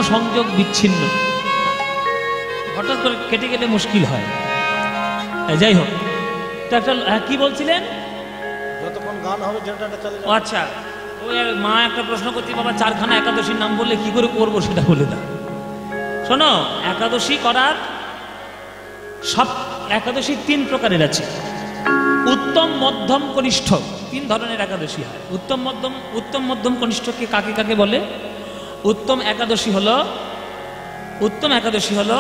সংযোগ বিচ্ছিন্ন, হঠাৎ করে কেটে গেলে মুশকিল হয়। যাই হোক, তো একটা কি বলছিলেন? যতক্ষণ গান হবে জেনারেটরটা চলে যাবে। আচ্ছা, ওই মা একটা প্রশ্ন করছি, বাবা চারখানা একাদশীর নাম বললে কি করে করবো সেটা বলে দাও। শোনো, একাদশী করার সব একাদশী 3 প্রকারের আছে। উত্তম, মধ্যম, কনিষ্ঠ, 3 ধরনের একাদশী হয়। উত্তম মধ্যম কনিষ্ঠকে কাকে কাকে বলে? উত্তম একাদশী হলো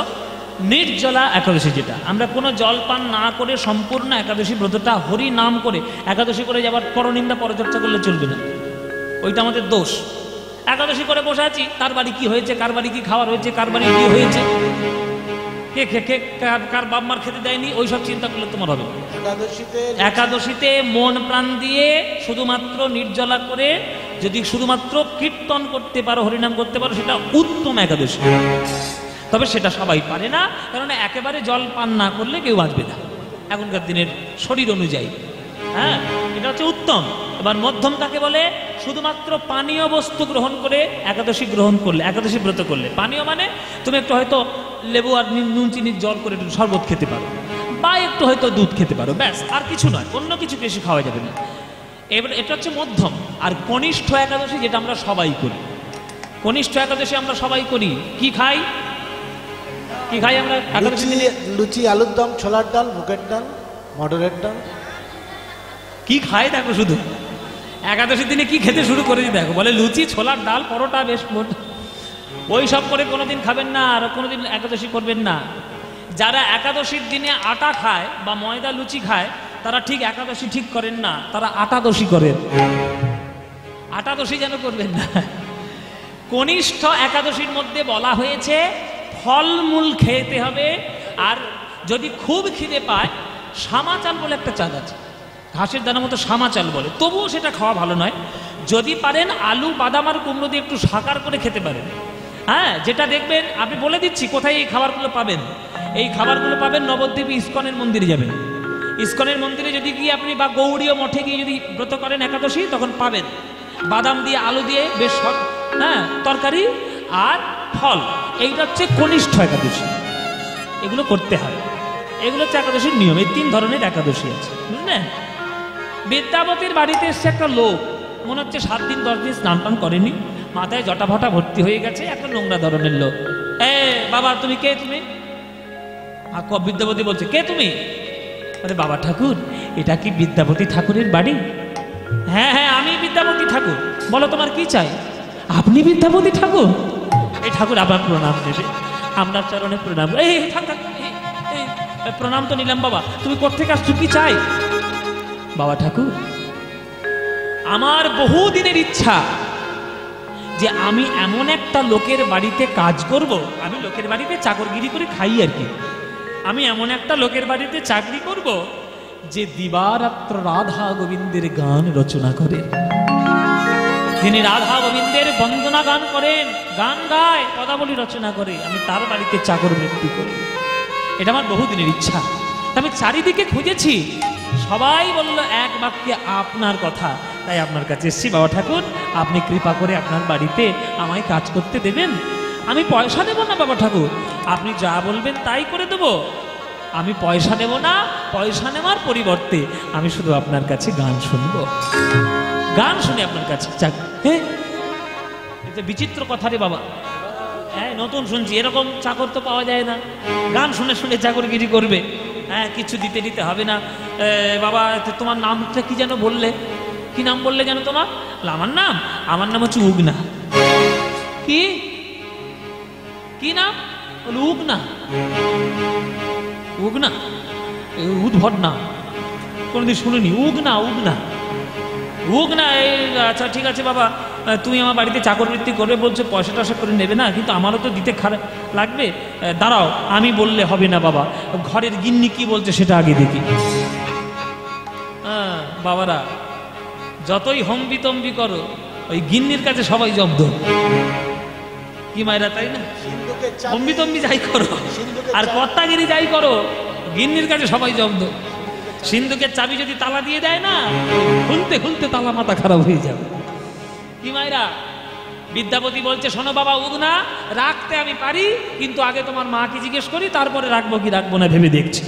নির্জলা একাদশী, যেটা আমরা কোনো জল পান না করে সম্পূর্ণ একাদশী ব্রতটা হরি নাম করে একাদশী করে যাবার পরনিন্দা পরচর্চা করলে চলবে না, ওইটা আমাদের দোষ। একাদশী করে বসে আছি, কার বাড়ি কি হয়েছে, কার বাড়ি কি খাওয়ার হয়েছে, কার বাড়ি কি হয়েছে, কার বাপমার খেতে দেয়নি, ওইসব চিন্তা করলে তোমার হবে। একাদশীতে মন প্রাণ দিয়ে শুধুমাত্র নির্জলা করে যদি শুধুমাত্র কীর্তন করতে পারো, হরিনাম করতে পারো, সেটা উত্তম একাদশী। তবে সেটা সবাই পারে না, কারণ একেবারে জল পান না করলে কেউ বাঁচবে না এখনকার দিনের শরীর অনুযায়ী। হ্যাঁ, এটা হচ্ছে উত্তম। এবার মধ্যম কাকে বলে? শুধুমাত্র পানীয় বস্তু গ্রহণ করে একাদশী গ্রহণ করলে, একাদশী ব্রত করলে। পানীয় মানে তুমি একটু হয়তো লেবু আর নুন চিনির জল করে একটু শরবত খেতে পারো, বা একটু হয়তো দুধ খেতে পারো, ব্যাস, আর কিছু নয়, অন্য কিছু বেশি খাওয়া যাবে না। এবার এটা হচ্ছে মধ্যম। আর কনিষ্ঠ একাদশী, যেটা আমরা সবাই করি, কনিষ্ঠ একাদশী আমরা সবাই করি। কি খাই আমরা একাদশী দিনে? লুচি, আলুর দম, ছোলার ডাল, মুগের ডাল, মটরের ডাল। কি খায় দেখো, শুধু একাদশীর দিনে কি খেতে শুরু করেছি দেখো, বলে লুচি, ছোলার ডাল, পরোটা, বেশ ওই সব করে কোনোদিন খাবেন না, আর কোনোদিন একাদশী করবেন না। যারা একাদশীর দিনে আটা খায় বা ময়দা লুচি খায়, তারা ঠিক একাদশী ঠিক করেন না, তারা আটাদশী করেন। আটাদশী যেন করবেন না। কনিষ্ঠ একাদশীর মধ্যে বলা হয়েছে ফলমূল খেতে হবে, আর যদি খুব খিদে পায়, শামা চাল বলে একটা চাল আছে, ঘাসের দানার মতো শামা চাল বলে, তবুও সেটা খাওয়া ভালো নয়। যদি পারেন আলু, বাদাম আর কুমড়ো দিয়ে একটু সাকার করে খেতে পারেন। হ্যাঁ, যেটা দেখবেন, আমি বলে দিচ্ছি কোথায় এই খাবারগুলো পাবেন। এই খাবারগুলো পাবেন নবদ্বীপে ইস্কনের মন্দিরে যাবেন। ইস্কনের মন্দিরে যদি গিয়ে আপনি, বা গৌড়ীয় মঠে গিয়ে যদি ব্রত করেন একাদশী, তখন পাবেন বাদাম দিয়ে, আলু দিয়ে বেশ তরকারি আর ফল। এইটা হচ্ছে কনিষ্ঠ একাদশী, এগুলো করতে হয়। এগুলো হচ্ছে একাদশীর নিয়ম। এই 3 ধরনের একাদশী আছে, বুঝলেন? বিদ্যাপতির বাড়িতে এসছে একটা লোক, মনে হচ্ছে 7 দিন 10 দিন স্নান টান করেনি, মাথায় জটা ফটা ভর্তি হয়ে গেছে, একটা নোংরা ধরনের লোক। বাবা তুমি কে? তুমি? বিদ্যাপতি বলছে, কে তুমি? আরে বাবা ঠাকুর, এটা কি বিদ্যাপতি ঠাকুরের বাড়ি? হ্যাঁ হ্যাঁ, আমি বিদ্যাপতি ঠাকুর। বলো তোমার কি চাই? আপনি বিদ্যাপতি ঠাকুর? এই ঠাকুর আবার প্রণাম দেবে, আপনার চরণে প্রণাম। এই থাক থাক, প্রণাম তো নিলাম বাবা, তুমি কোত্থেকে আসছো, কি চাই? বাবা ঠাকুর, আমার বহুদিনের ইচ্ছা যে আমি এমন একটা লোকের বাড়িতে কাজ করব, আমি লোকের বাড়িতে চাকরগিরি করে খাই আর কি, আমি এমন একটা লোকের বাড়িতে চাকরি করব যে দিবারাত্র রাধা গোবিন্দের গান রচনা করে, যিনি রাধা গোবিন্দের বন্দনা গান করেন, গান গায়, পদাবলী রচনা করে, আমি তার বাড়িতে চাকর বৃত্তি করি। এটা আমার বহুদিনের ইচ্ছা। আমি চারিদিকে খুঁজেছি, সবাই বলল এক বাক্যে আপনার কথা, তাই আপনার কাছে এসেছি। বাবা ঠাকুর, আপনি কৃপা করে আপনার বাড়িতে আমায় কাজ করতে দেবেন। আমি পয়সা দেব না বাবা ঠাকুর, আপনি যা বলবেন তাই করে দেব। আমি পয়সা দেব না, পয়সা নেওয়ার পরিবর্তে আমি শুধু আপনার কাছে গান শুনব, গান শুনে আপনার কাছে হ্যাঁ, এটা বিচিত্র কথা রে বাবা। হ্যাঁ, নতুন শুনছি, এরকম চাকর তো পাওয়া যায় না, গান শুনে শুনে চাকরগিরি করবে। হ্যাঁ, কিছু দিতে হবে না। বাবা তোমার নামটা কি যেন বললে? কি নাম বললে যেন তোমার? আমার নাম হচ্ছে উগনা। কি নাম? বলে উগনা। উগনা উদ্ভট নাম, কোনোদিন শুনিনি। উগনা। আচ্ছা ঠিক আছে বাবা, তুমি আমার বাড়িতে চাকরবৃত্তি করবে বলছো, পয়সা টয়সা করে নেবে না, কিন্তু আমারও তো দিতে খারাপ লাগবে। দাঁড়াও, আমি বললে হবে না বাবা, ঘরের গিন্নি কি বলছে সেটা আগে দেখি। হ্যাঁ বাবারা, যতই হম্বিতম্বি করো, ওই গিন্নির কাছে সবাই জব্দ। কি মায়েরা, তাই না? হম্বিতম্বি যাই করো আর কর্তাগিরি যাই করো, গিন্নির কাছে সবাই জব্দ। সিন্ধুকের চাবি যদি তালা দিয়ে দেয় না, খুলতে খুলতে তালা মাথা খারাপ হয়ে যাবে। কি মায়েরা, বিদ্যাপতি বলছে, শোনো বাবা উগনা, রাখতে আমি পারি, কিন্তু আগে তোমার মাকে জিজ্ঞেস করি, তারপরে রাখবো কি রাখবো না ভেবে দেখছি।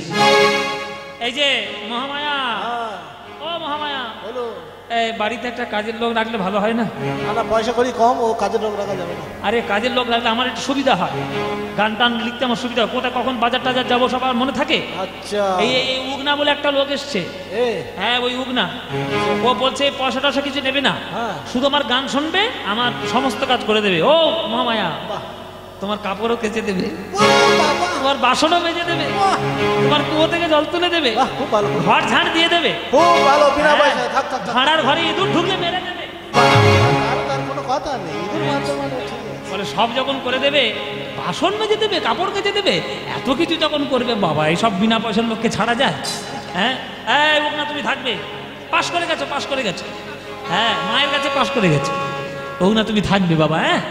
এই যে মহামায়া, হ্যাঁ, ও মহামায়া, বলো। এই বাড়িতে একটা কাজের লোক রাখলে ভালো হয় না? না না, পয়সা করি কম, ও কাজের লোক রাখা যাবে না। আরে কাজের লোক রাখলে আমার একটু সুবিধা হয়, গান টান লিখতে আমার সুবিধা হয়, কোথায় কখন বাজার টাজার যাবো সবার মনে থাকে। আচ্ছা, এই উগনা বলে একটা লোক এসছে। এ হ্যাঁ ওই উগনা, ও বলছে পয়সা টয়সা কিছু নেবে না, হ্যাঁ। শুধু আমার গান শুনবে, আমার সমস্ত কাজ করে দেবে। ও মহামায়া, বাহ, তোমার কাপড়ও কেচে দেবে, বাহ, বাহ, তোমার বাসনও মেজে দেবে, বাহ, তোমার কুয়ো থেকে জল তুলে দেবে, বাহ, খুব ভালো, খুব ঘর ঝাড় দিয়ে দেবে, খুব ভালো, বিনা হ্যাঁ, পয়সায়, থাক থাক থাক। ভাড়ার ঘরে ইঁদুর ঢুকলে মেরে দেবে। আর তার কোনো কথা নেই, ইঁদুর মারতে মানে ঠিক আছে। বলে সব যখন করে দেবে, বাসন মেজে দেবে, কাপড় কেচে দেবে, এত কিছু যখন করবে, বাবা এইসব বিনা পয়সার লোককে ছাড়া যায়? হ্যাঁ, এই উগনা তুমি থাকবে, পাশ করে গেছো, পাশ করে গেছো, হ্যাঁ মায়ের কাছে পাশ করে গেছো, উগনা তুমি থাকবে বাবা। হ্যাঁ,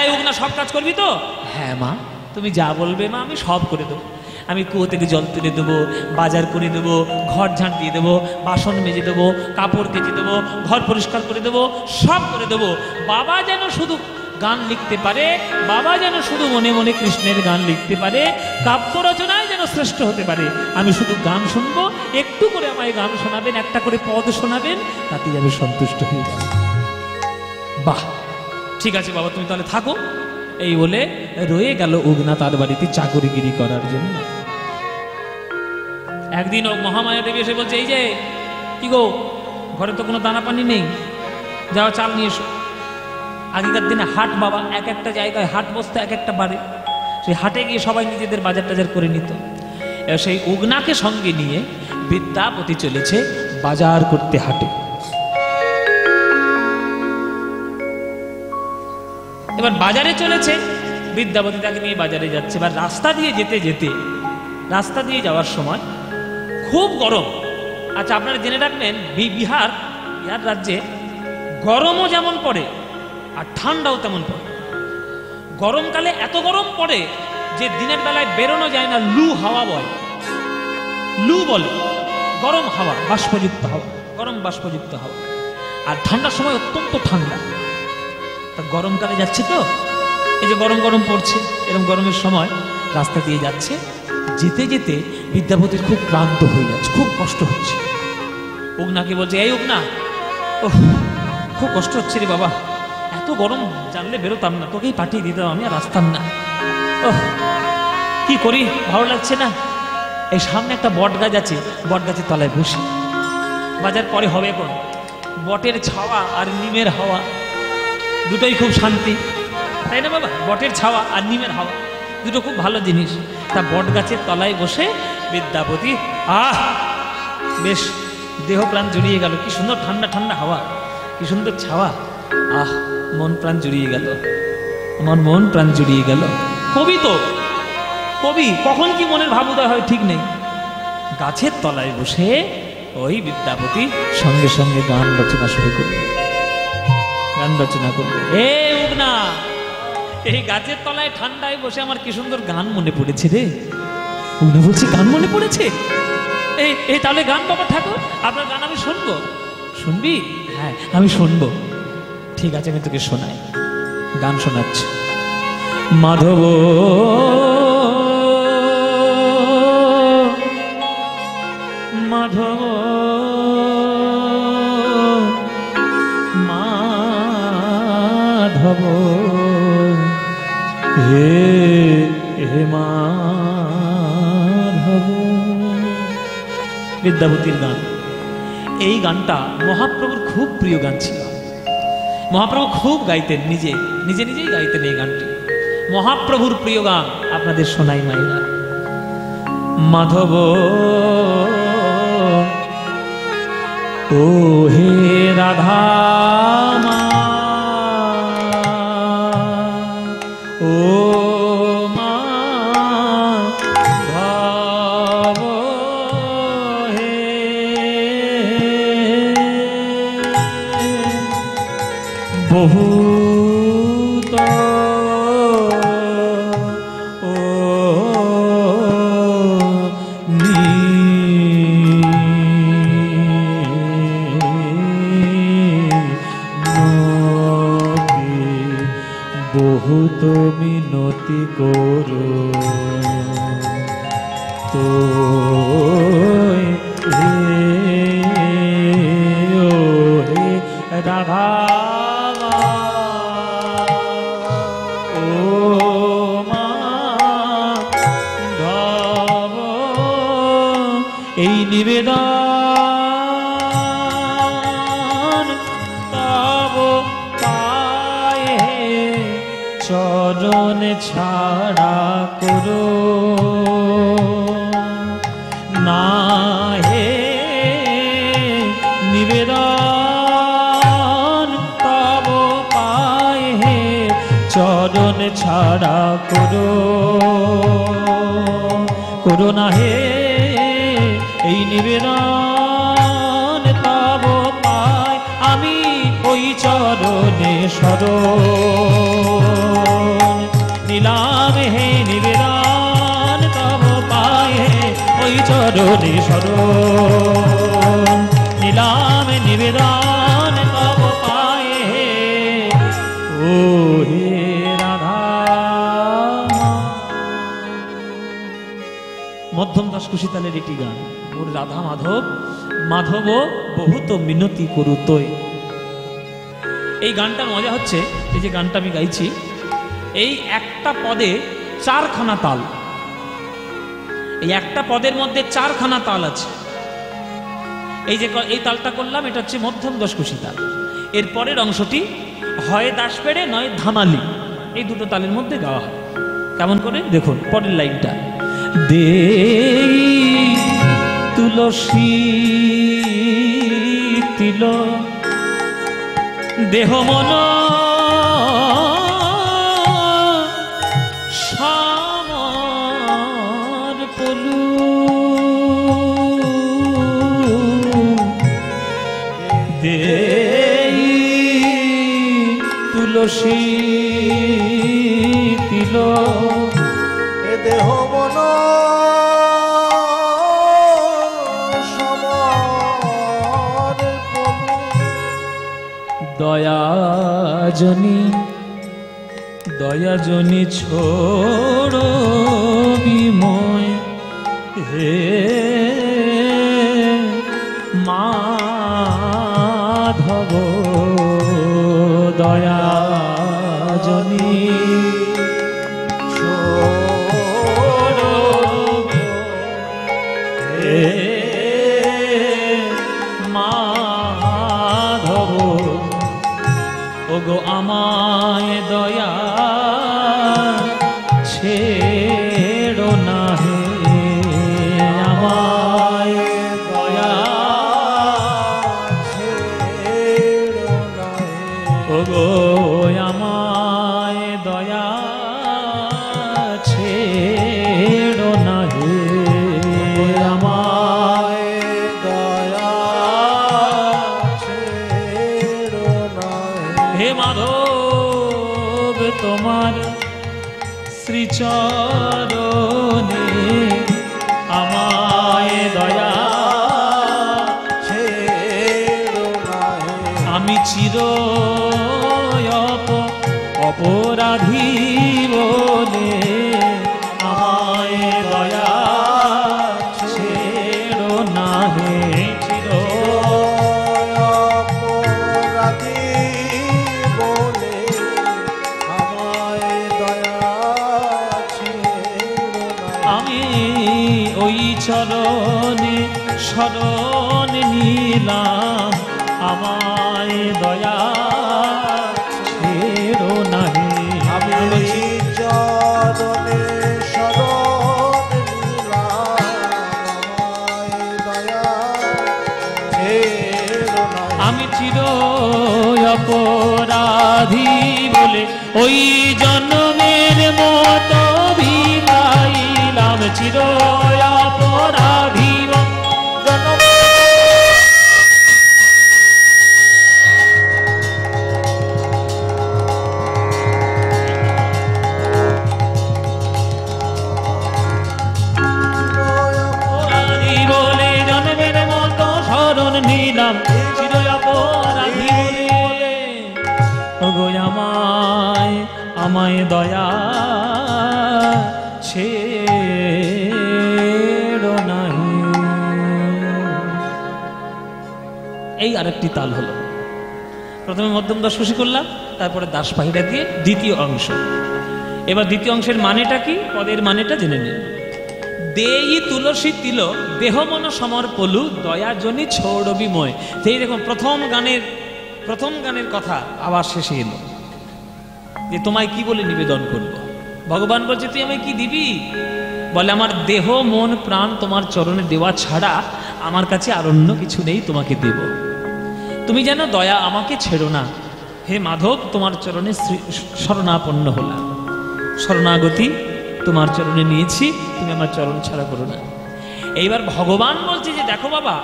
এই উগনা সব কাজ করবি তো? হ্যাঁ মা, তুমি যা বলবে মা আমি সব করে দেবো, আমি কুয়ো থেকে জল তুলে দেবো, বাজার করে দেবো, ঘর ঝাঁট দিয়ে দেবো, বাসন মেজে দেবো, কাপড় কেচে দেবো, ঘর পরিষ্কার করে দেবো, সব করে দেবো। বাবা যেন শুধু গান লিখতে পারে, বাবা যেন শুধু মনে মনে কৃষ্ণের গান লিখতে পারে, কাব্য রচনায় যেন শ্রেষ্ঠ হতে পারে, আমি শুধু গান শুনবো, একটু করে আমায় গান শোনাবেন, একটা করে পদ শোনাবেন, তাতেই আমি সন্তুষ্ট হয়ে যাব। বাহ, ঠিক আছে বাবা তুমি তাহলে থাকো। এই বলে রয়ে গেল উগনা তার বাড়িতে চাকরিগিরি করার জন্য। একদিন ও মহামায়া দেবী এসে বলছে, এই যে কি গো, ঘরে তো কোনো দানা পানি নেই, যাও চাল নিয়ে এসো। আগেকার দিনে হাট বাবা, এক একটা জায়গায় হাট বসতো, এক একটা বাড়ি, সেই হাটে গিয়ে সবাই নিজেদের বাজার টাজার করে নিত। সেই উগনাকে সঙ্গে নিয়ে বিদ্যাপতি চলেছে বাজার করতে হাটে। এবার বাজারে চলেছে, বিদ্যাপতি তাকে নিয়ে বাজারে যাচ্ছে। এবার রাস্তা দিয়ে যেতে যেতে, রাস্তা দিয়ে যাওয়ার সময় খুব গরম। আচ্ছা আপনারা জেনে রাখবেন, বিহার রাজ্যে গরমও যেমন পড়ে আর ঠান্ডাও তেমন পড়ে। গরমকালে এত গরম পড়ে যে দিনের বেলায় বেরোনো যায় না, লু হাওয়া বয়, লু বলে, গরম হাওয়া, বাষ্পযুক্ত হাওয়া, গরম বাষ্পযুক্ত হাওয়া। আর ঠান্ডার সময় অত্যন্ত ঠান্ডা। তা গরমকালে যাচ্ছে তো, এই যে গরম গরম পড়ছে, এরকম গরমের সময় রাস্তা দিয়ে যাচ্ছে, যেতে যেতে বিদ্যাপতির খুব ক্লান্ত হয়ে যাচ্ছে, খুব কষ্ট হচ্ছে। উগনাকে বলছে, এই উগনা, ও খুব কষ্ট হচ্ছে রে বাবা, এত গরম জানলে বেরোতাম না, তোকেই পাঠিয়ে দিতাম, আমি আর আসতাম না। ও কি করি, ভালো লাগছে না। এই সামনে একটা বট গাছ আছে, বট গাছের তলায় বসে, বাজার পরে হবে কোন, বটের ছাওয়া আর নিমের হাওয়া দুটোই খুব শান্তি, তাই না বাবা? বটের ছাওয়া আর নিমের হাওয়া দুটো খুব ভালো জিনিস। তা বট গাছের তলায় বসে বিদ্যাপতি, বেশ দেহ প্রাণ জুড়িয়ে গেল, কি সুন্দর ঠান্ডা ঠান্ডা হাওয়া, কি সুন্দর ছাওয়া, মন প্রাণ জুড়িয়ে গেল, আমার মন প্রাণ জুড়িয়ে গেল। কবি তো, কবি কখন কি মনের ভাব উদয় হয় ঠিক নেই। গাছের তলায় বসে ওই বিদ্যাপতি সঙ্গে সঙ্গে গান রচনা শুরু করবে, গান রচনা করবে। উগনা, এই গাছের তলায় ঠান্ডায় বসে আমার কি সুন্দর গান মনে পড়েছে রে। উগনা বলছে, গান মনে পড়েছে? এই তাহলে গান বাবা ঠাকুর, আপনার গান আমি শুনবো। শুনবি? হ্যাঁ আমি শুনবো। ঠিক আছে আমি তোকে শোনাই। গান শোনাচ্ছি। মাধব মাধব মাধব হে হে মাধব। বিদ্যাপতির গান। এই গানটা মহাপ্রভুর খুব প্রিয় গান ছিল। মহাপ্রভু খুব গাইতেন, নিজে নিজে নিজেই গাইতেন এই গানটি। মহাপ্রভুর প্রিয় গান আপনাদের শোনাই মাইরা। মাধব ও হে রাধা মা, ও মাধব হে বহুত বহুত মিনতি করো তো রাধা ও মাধব এই নিবেদন তব পায়ে চরণ ছাড়া করো না হে নিবেদন তব পায়ে চরণ ছাড়া করো করো না হে এই নিবেদন তব পায় আমি ওই চরণে শরণ নিলাম হে নিবেদন তব পায় ওই চরণে শরণ নিলাম নিবেদন তব পায় ও হে রাধা। মধ্যম দাসকুশি তালের একটি গান, ওর রাধা মাধব মাধব বহুত মিনতি করু তোই। এই গানটার মজা হচ্ছে, এই যে গানটা আমি গাইছি, এই একটা পদে চারখানা তাল, এই একটা পদের মধ্যে চারখানা তাল আছে। এই যে এই তালটা করলাম, এটা হচ্ছে মধ্যম দশকুশি তাল। এর পরের অংশটি হয় দাসপেড়ে নয় ধামালি, এই দুটো তালের মধ্যে গাওয়া হয়। কেমন করে দেখুন পরের লাইনটা, দেই তুলসী তিল দেহ মন সামর পলু দেই তুলসী তিল এ দেহ মন সমর পলু দয়াজনী দয়াজনী ছোড়ো বিময় হে মাধব দয়াজনী ছোড়ো হে মাধব ওগো আমায় দয়া ছেড়ো না হে আমায় দয়া ছেড়ো না হে। ওগো আমায় দয়া ছেড়ো না হে আমায় দয়া ছেড়ো না হে। হে মাধব তোমার শ্রীচরণে আমায় দয়া ছেড়ো না হে। আমি চির অপরাধী বলে আমায় দয়া ছেড়ো না হে চির অপরাধী বলে আমায় দয়া ছেড়ো না হে। আমি ওই চরণে শরণ নিলাম আমায় দয়া ছেড়ো না হে আমি চরণে শরণ নিলাম আমায় দয়া ছেড়ো না হে। আমি চির অপরাধী বলে ওই জন্মের মতো ভিলাইলাম চির অপরাধী জনম অপরাধী বলে জন্মের মতো শরণ নিলাম চির অপরাধী বলে ওগো আমায় আমায় দয়া ছেড়ো নাহি। এই আরেকটি তাল হলো। প্রথমে মধ্যম দশকষি করলাম, তারপরে দাস পাহিড়া দিয়ে দ্বিতীয় অংশ। এবার দ্বিতীয় অংশের মানেটা কি, পদের মানেটা জেনে নিন। দেই তুলসী তিল দেহ মন সমর পলু দয়া জনি ছৌড়বি ময়। সেই দেখুন প্রথম গানের কথা আবার শেষে এলো যে তোমায় কি বলে নিবেদন করব। ভগবান বলছে তুই আমায় কি দিবি? বলে আমার দেহ মন প্রাণ তোমার চরণে দেওয়া ছাড়া আমার কাছে আর অন্য কিছু নেই, তোমাকে দেব। তুমি যেন দয়া আমাকে ছেড়ো না। হে মাধব, তোমার চরণে শরণাপন্ন হলাম, শরণাগতি তোমার চরণে নিয়েছি, তুমি আমার চরণ ছাড়া করো না। এইবার ভগবান বলছে যে দেখো বাবা,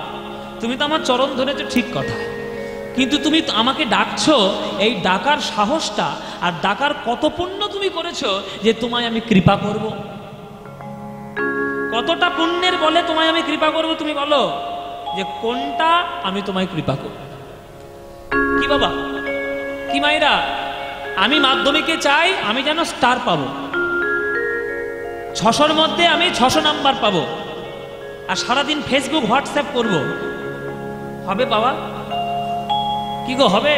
তুমি তো আমার চরণ ধরেছো ঠিক কথা, কিন্তু তুমি আমাকে ডাকছো, এই ডাকার সাহসটা আর ডাকার কত পুণ্য তুমি করেছো যে তোমায় আমি কৃপা করব। কতটা পুণ্যের বলে তোমায় আমি কৃপা করব, তুমি বলো যে কোনটা আমি তোমায় কৃপা করব। কি বাবা, কি মায়েরা, আমি মাধ্যমিকে চাই আমি যেন স্টার পাবো, 600-র মধ্যে আমি 600 নাম্বার পাবো, আর সারাদিন ফেসবুক হোয়াটসঅ্যাপ করব। হবে বাবা? কি গো, হবে?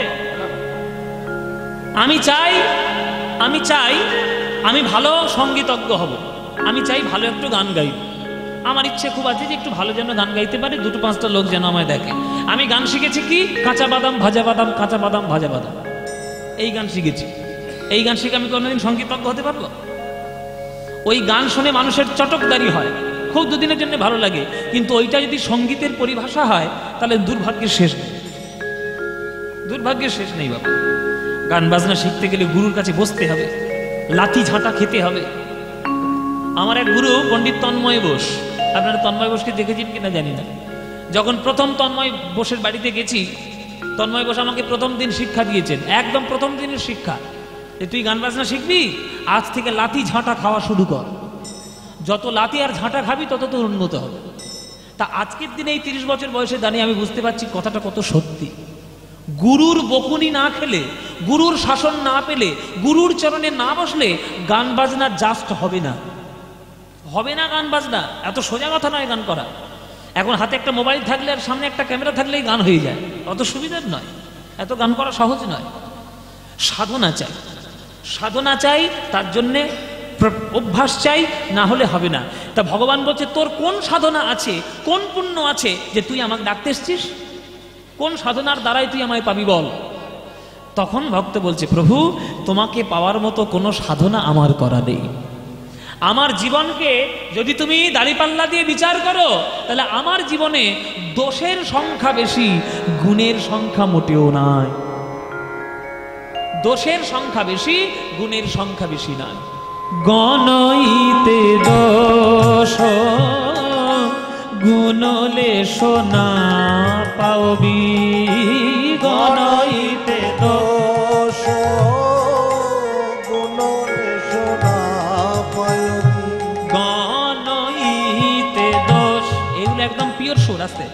আমি চাই আমি ভালো সঙ্গীতজ্ঞ হব, আমি চাই ভালো একটু গান গাইব। আমার ইচ্ছে খুব আছে যে একটু ভালো যেন গান গাইতে পারি, 2-5টা লোক যেন আমায় দেখে। আমি গান শিখেছি কি, কাঁচা বাদাম ভাজা বাদাম, কাঁচা বাদাম ভাজা বাদাম, এই গান শিখেছি। এই গান শিখে আমি কোনোদিন সঙ্গীতজ্ঞ হতে পারবো? ওই গান শুনে মানুষের চটকদারি হয়, খুব দুদিনের জন্য ভালো লাগে, কিন্তু ওইটা যদি সঙ্গীতের পরিভাষা হয় তাহলে দুর্ভাগ্যের শেষ নেই, দুর্ভাগ্যের শেষ নেই বাবা। গান বাজনা শিখতে গেলে গুরুর কাছে বসতে হবে, লাঠি ঝাঁটা খেতে হবে। আমার এক গুরু পণ্ডিত তন্ময় বোস, আপনারা তন্ময় বোসকে দেখেছেন কিনা জানি না। যখন প্রথম তন্ময় বোসের বাড়িতে গেছি, তন্ময় বোস আমাকে প্রথম দিন শিক্ষা দিয়েছেন, একদম প্রথম দিনের শিক্ষা, যে তুই গান বাজনা শিখবি, আজ থেকে লাঠি ঝাঁটা খাওয়া শুরু কর, যত লাঠি আর ঝাঁটা খাবি তত তোর উন্নত হবে। তা আজকের দিনে এই 30 বছর বয়সে দাঁড়িয়ে আমি বুঝতে পারছি কথাটা কত সত্যি। গুরুর বকুনি না খেলে, গুরুর শাসন না পেলে, গুরুর চরণে না বসলে গান বাজনা জাস্ট হবে না, হবে না গান বাজনা। এত সোজা কথা নয় গান করা। এখন হাতে একটা মোবাইল থাকলে আর সামনে একটা ক্যামেরা থাকলেই গান হয়ে যায়, অত সুবিধার নয়, এত গান করা সহজ নয়। সাধনা চাই, সাধনা চাই, তার জন্যে অভ্যাস চাই, না হলে হবে না। তা ভগবান বলছে তোর কোন সাধনা আছে, কোন পুণ্য আছে যে তুই আমাকে ডাকতে এসছিস? কোন সাধনার দ্বারাই তুই আমায় পাবি বল? তখন ভক্ত বলছে প্রভু, তোমাকে পাওয়ার মতো কোনো সাধনা আমার করা নেই। আমার জীবনকে যদি তুমি দাঁড়িপাল্লা দিয়ে বিচার করো, তাহলে আমার জীবনে দোষের সংখ্যা বেশি, গুণের সংখ্যা মোটেও নয়। দোষের সংখ্যা বেশি, গুণের সংখ্যা বেশি নয়। গণইতে দোষ গুণলেশ না পাওবি, গণইতে দোষ গুণলেশ না পাওবি, গণইতে দোষ। এগুলো একদম পিওর সুর, আসতে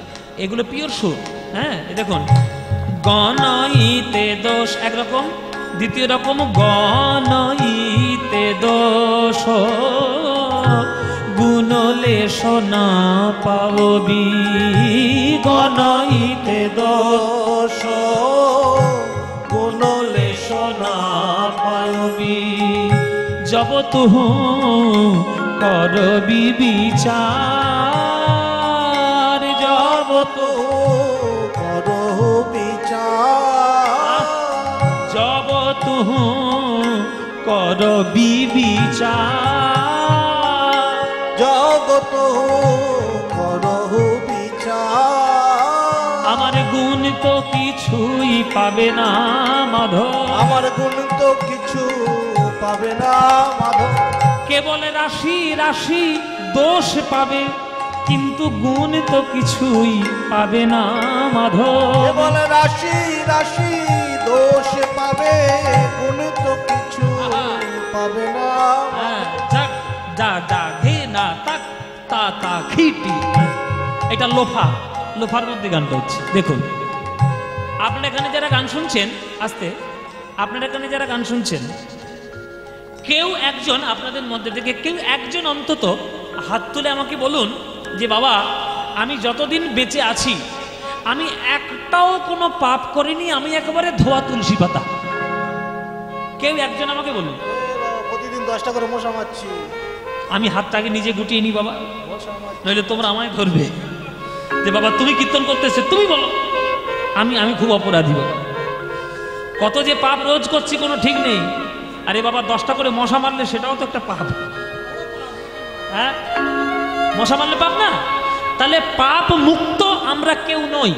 এগুলো পিওর সুর। হ্যাঁ, দেখুন, গণইতে দোষ একরকম, দ্বিতীয় রকম গণইতে দোষ গুণলেশ না পাওবি, গণইতে দোষ গুণলেশ না পাওবি। জব তুহু করবি বিচার, জব তুহু করো বিচার, জব তুহু করবি বিচার, জগত করো বিচার। আমার গুণ তো কিছুই পাবে না মাধব, আমার গুণ তো কিছু পাবে না মাধব, কেবল রাশি রাশি দোষ পাবে, কিন্তু গুণ তো কিছুই পাবে না মাধব। কেবল রাশি রাশি দোষ পাবে, গুণ তো কিছু পাবে না। যাক যা যা ঘে না তাক তা তা খিটি, এটা লোফা, লোফার মধ্যে গানটা হচ্ছে। দেখুন, আপনারা এখানে যারা গান শুনছেন, আস্তে, আপনারা এখানে যারা গান শুনছেন, কেউ একজন আপনাদের মধ্যে থেকে কেউ একজন অন্তত হাত তুলে আমাকে বলুন যে বাবা আমি যতদিন বেঁচে আছি আমি একটাও কোনো পাপ করিনি, আমি একেবারে ধোয়া তুলসী পাতা। কেউ একজন আমাকে বলুন। প্রতিদিন 10টা করে মশা মারছি। আমি হাতটাকে নিজে গুটিয়ে নি বাবা, নইলে তোমরা আমায় ধরবে যে বাবা তুমি কীর্তন করতেছে, তুমি বলো। আমি খুব অপরাধী বাবা, কত যে পাপ রোজ করছি কোনো ঠিক নেই। আরে বাবা 10টা করে মশা মারলে সেটাও তো একটা পাপ। হ্যাঁ, মশা মারলে পাপ না? তাহলে পাপ মুক্ত আমরা কেউ নই,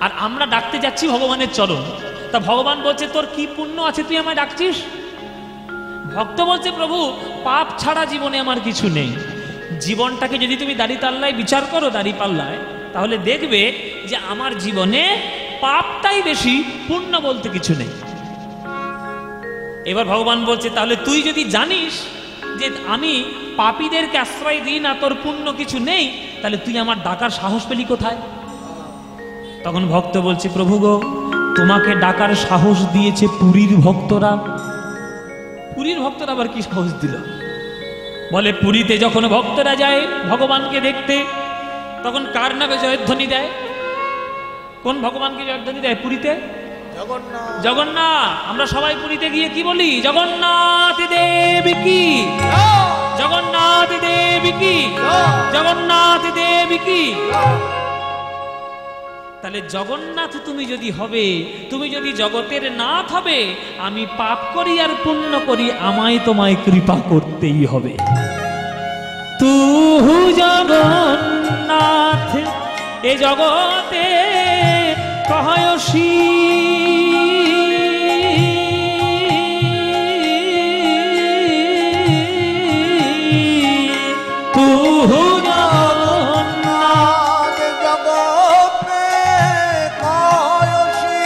আর আমরা ডাকতে যাচ্ছি ভগবানের চরণ। তা ভগবান বলছে তোর কি পুণ্য আছে তুই আমায় ডাকছিস? ভক্ত বলছে প্রভু পাপ ছাড়া জীবনে আমার কিছু নেই। জীবনটাকে যদি তুমি দাড়ি পাল্লায় বিচার করো, দাড়ি পাল্লায়, তাহলে দেখবে যে আমার জীবনে পাপটাই বেশি, পুণ্য বলতে কিছু নেই। এবার ভগবান বলছে তাহলে তুই যদি জানিস যে আমি পাপীদেরকে আশ্রয় দিই না, তোর পুণ্য কিছু নেই, তাহলে তুই আমার ডাকার সাহস পেলি কোথায়? তখন ভক্ত বলছে প্রভু গো তোমাকে ডাকার সাহস দিয়েছে পুরীর ভক্তরা। পুরীর ভক্তরা আবার কি সাহস দিল? বলে পুরীতে যখন ভক্তরা যায় ভগবানকে দেখতে, তখন কার নামে জয়ধ্বনি দেয়? কোন ভগবানকে জয়ধ্বনি দেয় পুরীতে? জগন্নাথ। জগন্নাথ। আমরা সবাই পুরীতে গিয়ে কি বলি? জগন্নাথ দেব কি, জগন্নাথ দেব কি, জগন্নাথ দেব কি। তাহলে জগন্নাথ তুমি যদি হবে, তুমি যদি জগতের নাথ হবে, আমি পাপ করি আর পুণ্য করি, আমায় তোমায় কৃপা করতেই হবে। তুহু জগন্নাথ এ জগতে কহয়সী, তুহু জগন্নাথ জগতে কহয়সী।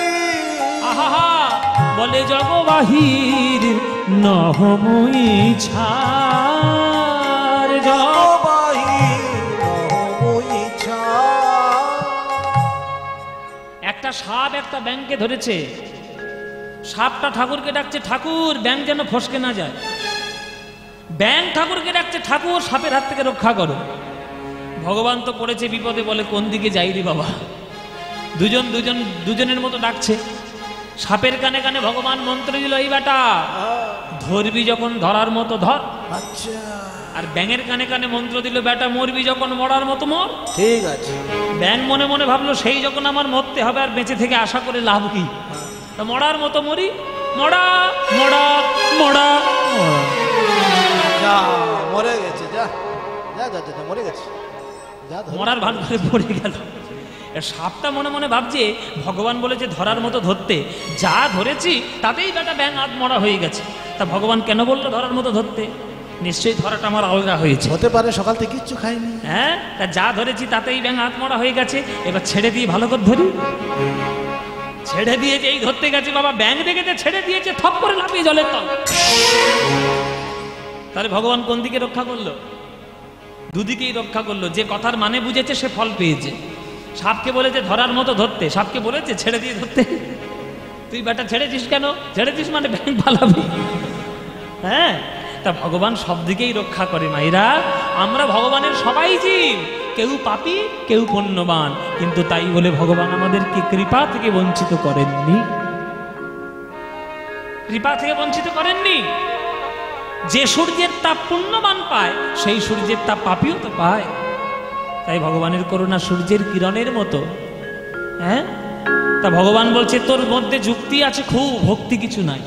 আহা বলে জগবাহির নহমই ছাড়, একটা সাপ একটা ব্যাঙকে ধরেছে। সাপটা ঠাকুরকে ডাকছে ঠাকুর ব্যাঙ যেন ফসকে না যায়। ব্যাঙ ঠাকুরকে ডাকছে ঠাকুর সাপের হাত থেকে রক্ষা করো। ভগবান তো পড়েছে বিপদে, বলে কোন দিকে যাই রে বাবা। দুজনের মতো ডাকছে। সাপের কানে কানে ভগবান মন্ত্র দিল, এই বেটা ধরবি যখন ধরার মতো ধর। আচ্ছা। আর ব্যাঙের কানে কানে মন্ত্র দিল, বেটা মরবি যখন মরার মতো মর। ঠিক আছে। ব্যাঙ মনে মনে ভাবলো সেই যখন আমার মরতে হবে, আর বেঁচে থেকে আশা করে লাভ কি? তা মরার মতো মরি। মরা মরা মরা যা মরে গেছে, যা যা যা যা মরে গেছে, যা মরার ভান করে পড়ে গেল। সাপটা মনে মনে ভাবছে ভগবান বলেছে ধরার মতো ধরতে, যা ধরেছি তাতেই বেটা ব্যাঙ আধ মরা হয়ে গেছে। তা ভগবান কেন বললো ধরার মতো ধরতে? নিশ্চয়ই ধরাটা আমার আলগা হয়েছে, হতে পারে সকাল থেকে কিচ্ছু খাইনি। হ্যাঁ, তা যা ধরেছি তাতেই ব্যাঙ আধ মরা হয়ে গেছে। এবার ছেড়ে দিয়ে ভালো করে ধরি। ছেড়ে দিয়ে যেই ধরতে গেছে বাবা ব্যাঙ দেখেছে, ছেড়ে দিয়েছে, থপ করে লাফিয়ে জলের তল। তাহলে ভগবান কোন দিকে রক্ষা করলো? দুদিকেই রক্ষা করলো। যে কথার মানে বুঝেছে সে ফল পেয়েছে। সাপকে বলেছে ধরার মতো ধরতে, সাপকে বলেছে ছেড়ে দিয়ে ধরতে। তুই বেটা ছেড়েছিস কেন? ছেড়েছিস মানে ব্যাঙ পালাবি। হ্যাঁ, তা ভগবান সব দিকেই রক্ষা করে। মাইরা আমরা ভগবানের সবাই জীব, কেউ পাপী কেউ পুণ্যবান, কিন্তু তাই বলে ভগবান আমাদেরকে কৃপা থেকে বঞ্চিত করেননি। কৃপা থেকে বঞ্চিত করেননি। যে সূর্যের তাপ পুণ্যবান পায়, সেই সূর্যের তাপ পাপীও তো পায়। তাই ভগবানের করুণা সূর্যের কিরণের মতো। হ্যাঁ, তা ভগবান বলছে তোর মধ্যে যুক্তি আছে খুব, ভক্তি কিছু নাই।